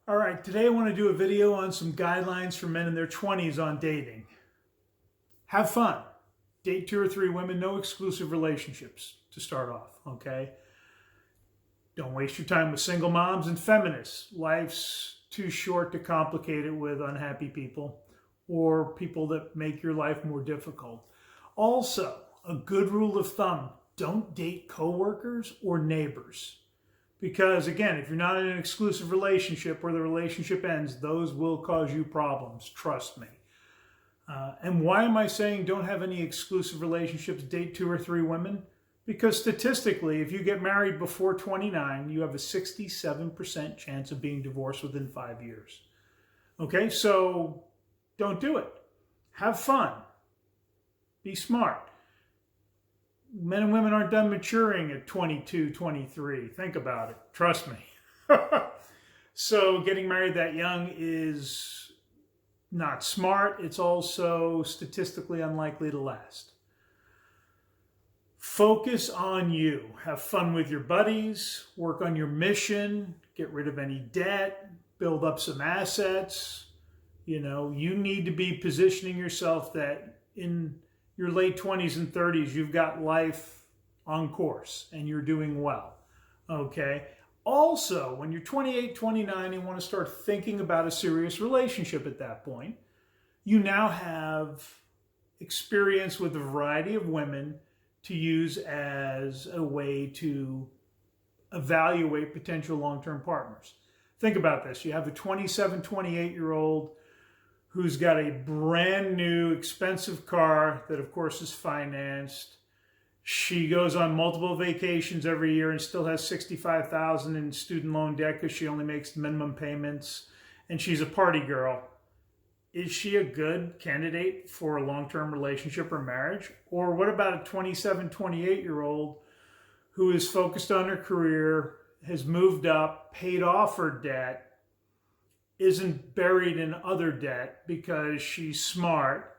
All right, today I want to do a video on some guidelines for men in their 20s on dating. Have fun. Date 2 or 3 women, no exclusive relationships to start off, okay? Don't waste your time with single moms and feminists. Life's too short to complicate it with unhappy people or people that make your life more difficult. Also, a good rule of thumb, don't date coworkers or neighbors. Because again, if you're not in an exclusive relationship where the relationship ends, those will cause you problems, trust me. And why am I saying don't have any exclusive relationships, date 2 or 3 women? Because statistically, if you get married before 29, you have a 67% chance of being divorced within 5 years. Okay, so don't do it. Have fun. Be smart. Men and women aren't done maturing at 22, 23. Think about it. Trust me. So getting married that young is not smart. It's also statistically unlikely to last. Focus on you. Have fun with your buddies. Work on your mission. Get rid of any debt. Build up some assets. You need to be positioning yourself that in your late 20s and 30s, you've got life on course and you're doing well, okay? Also, when you're 28, 29, and want to start thinking about a serious relationship at that point, you now have experience with a variety of women to use as a way to evaluate potential long-term partners. Think about this. You have a 27, 28-year-old who's got a brand new expensive car that of course is financed. She goes on multiple vacations every year and still has $65,000 in student loan debt because she only makes minimum payments, and she's a party girl. Is she a good candidate for a long-term relationship or marriage? Or what about a 27, 28-year-old who is focused on her career, has moved up, paid off her debt, isn't buried in other debt because she's smart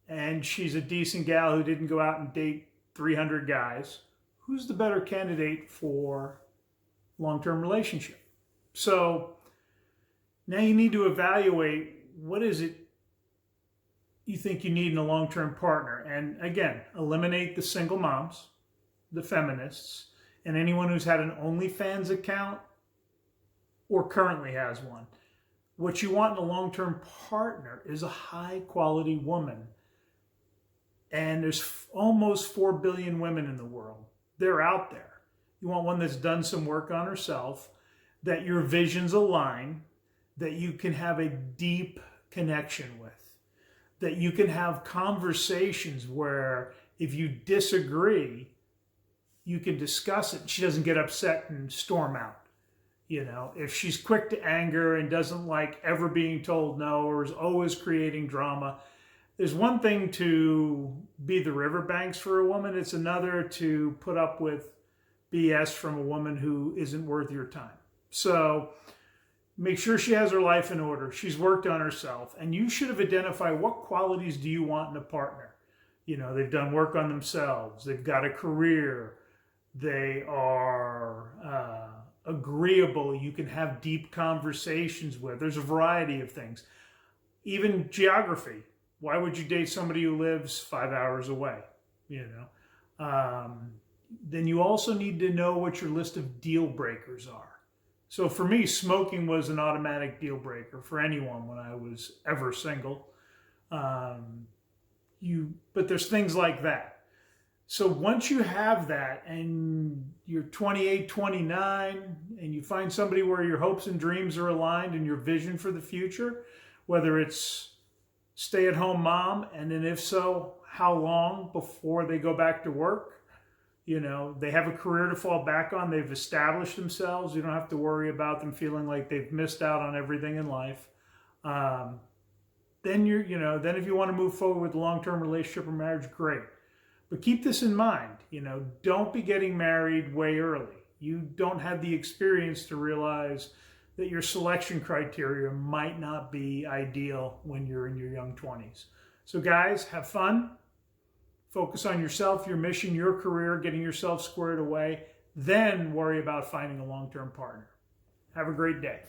and she's a decent gal who didn't go out and date 300 guys? Who's the better candidate for long-term relationship? So now you need to evaluate what is it you think you need in a long-term partner. And again, eliminate the single moms, the feminists, and anyone who's had an OnlyFans account or currently has one. What you want in a long-term partner is a high-quality woman. And there's almost 4 billion women in the world. They're out there. You want one that's done some work on herself, that your visions align, that you can have a deep connection with, that you can have conversations where if you disagree, you can discuss it. She doesn't get upset and storm out. If she's quick to anger and doesn't like ever being told no or is always creating drama, there's one thing to be the riverbanks for a woman. It's another to put up with BS from a woman who isn't worth your time. So make sure she has her life in order. She's worked on herself. And you should have identified what qualities do you want in a partner. They've done work on themselves. They've got a career. They are agreeable, you can have deep conversations with. There's a variety of things. Even geography. Why would you date somebody who lives 5 hours away? Then you also need to know what your list of deal breakers are. So for me, smoking was an automatic deal breaker for anyone when I was ever single. But there's things like that. So once you have that and you're 28, 29, and you find somebody where your hopes and dreams are aligned and your vision for the future, whether it's stay-at-home mom, and then if so, how long before they go back to work? They have a career to fall back on. They've established themselves. You don't have to worry about them feeling like they've missed out on everything in life. Then then if you want to move forward with a long-term relationship or marriage, great. But keep this in mind, don't be getting married way early. You don't have the experience to realize that your selection criteria might not be ideal when you're in your young 20s. So guys, have fun. Focus on yourself, your mission, your career, getting yourself squared away. Then worry about finding a long-term partner. Have a great day.